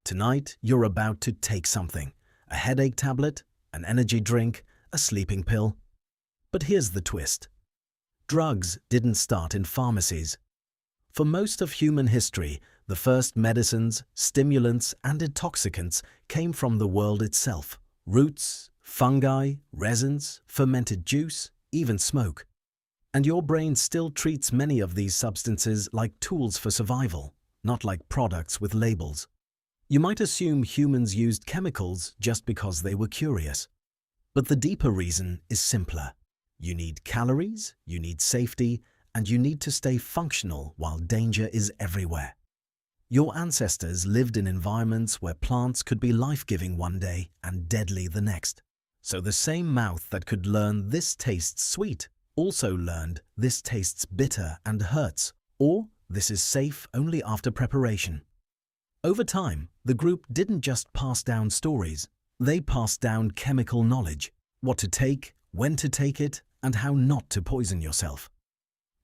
Tonight, you're about to take something: a headache tablet, an energy drink, a sleeping pill. But here's the twist. Drugs didn't start in pharmacies. For most of human history, the first medicines, stimulants, and intoxicants came from the world itself. Roots, fungi, resins, fermented juice, even smoke. And your brain still treats many of these substances like tools for survival, not like products with labels. You might assume humans used chemicals just because they were curious. But the deeper reason is simpler. You need calories, you need safety, and you need to stay functional while danger is everywhere. Your ancestors lived in environments where plants could be life-giving one day and deadly the next. So the same mouth that could learn this tastes sweet also learned this tastes bitter and hurts, or this is safe only after preparation. Over time, the group didn't just pass down stories, they passed down chemical knowledge: what to take, when to take it, and how not to poison yourself.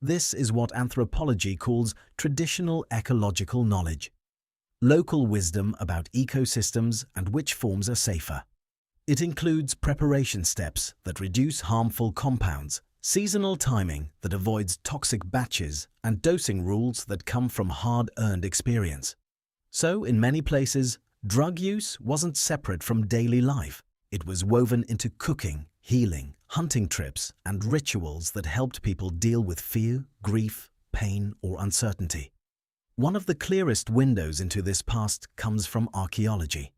This is what anthropology calls traditional ecological knowledge. Local wisdom about ecosystems and which forms are safer. It includes preparation steps that reduce harmful compounds, seasonal timing that avoids toxic batches, and dosing rules that come from hard-earned experience. So, in many places, drug use wasn't separate from daily life. It was woven into cooking, healing, hunting trips, and rituals that helped people deal with fear, grief, pain, or uncertainty. One of the clearest windows into this past comes from archaeology.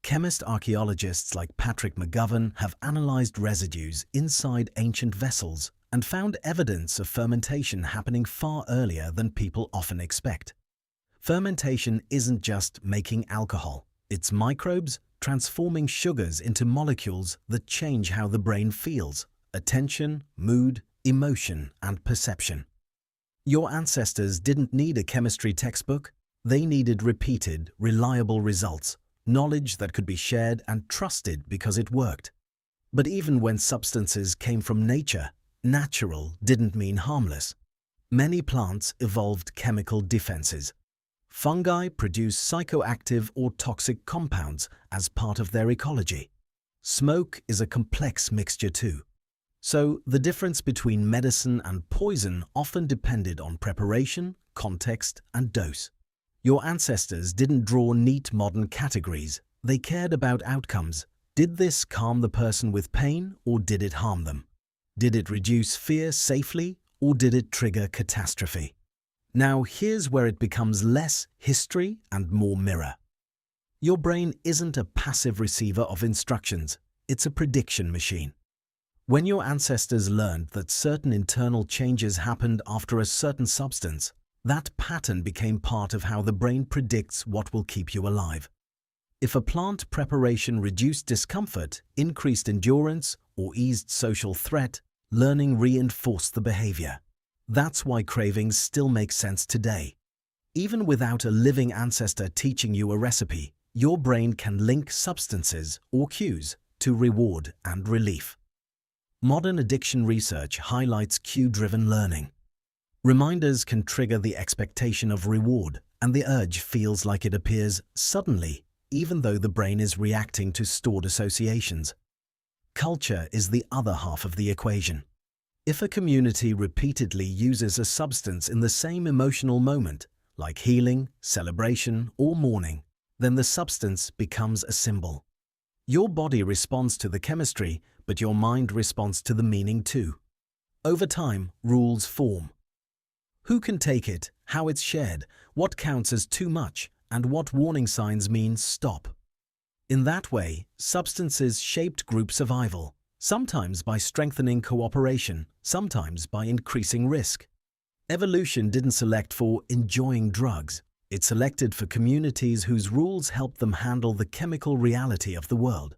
Chemist archaeologists like Patrick McGovern have analyzed residues inside ancient vessels and found evidence of fermentation happening far earlier than people often expect. Fermentation isn't just making alcohol. It's microbes transforming sugars into molecules that change how the brain feels: attention, mood, emotion, and perception. Your ancestors didn't need a chemistry textbook. They needed repeated, reliable results, knowledge that could be shared and trusted because it worked. But even when substances came from nature, natural didn't mean harmless. Many plants evolved chemical defenses. Fungi produce psychoactive or toxic compounds as part of their ecology. Smoke is a complex mixture too. So the difference between medicine and poison often depended on preparation, context, and dose. Your ancestors didn't draw neat modern categories. They cared about outcomes. Did this calm the person with pain, or did it harm them? Did it reduce fear safely, or did it trigger catastrophe? Now here's where it becomes less history and more mirror. Your brain isn't a passive receiver of instructions, it's a prediction machine. When your ancestors learned that certain internal changes happened after a certain substance, that pattern became part of how the brain predicts what will keep you alive. If a plant preparation reduced discomfort, increased endurance, or eased social threat, learning reinforced the behavior. That's why cravings still make sense today. Even without a living ancestor teaching you a recipe, your brain can link substances or cues to reward and relief. Modern addiction research highlights cue-driven learning. Reminders can trigger the expectation of reward, and the urge feels like it appears suddenly, even though the brain is reacting to stored associations. Culture is the other half of the equation. If a community repeatedly uses a substance in the same emotional moment, like healing, celebration, or mourning, then the substance becomes a symbol. Your body responds to the chemistry, but your mind responds to the meaning too. Over time, rules form. Who can take it, how it's shared, what counts as too much, and what warning signs mean stop. In that way, substances shaped group survival, sometimes by strengthening cooperation, sometimes by increasing risk. Evolution didn't select for enjoying drugs. It selected for communities whose rules helped them handle the chemical reality of the world.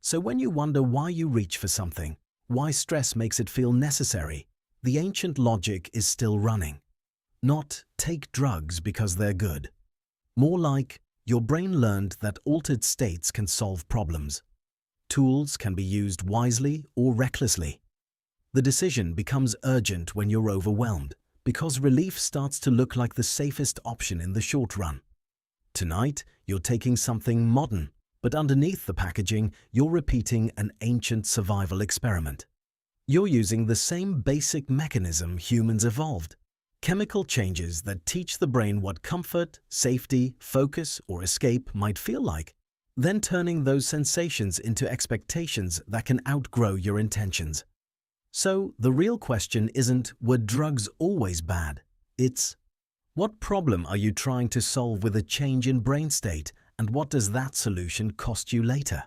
So when you wonder why you reach for something, why stress makes it feel necessary, the ancient logic is still running. Not take drugs because they're good. More like, your brain learned that altered states can solve problems. Tools can be used wisely or recklessly. The decision becomes urgent when you're overwhelmed, because relief starts to look like the safest option in the short run. Tonight, you're taking something modern, but underneath the packaging, you're repeating an ancient survival experiment. You're using the same basic mechanism humans evolved. Chemical changes that teach the brain what comfort, safety, focus, or escape might feel like, then turning those sensations into expectations that can outgrow your intentions. So, the real question isn't, were drugs always bad? It's, what problem are you trying to solve with a change in brain state, and what does that solution cost you later?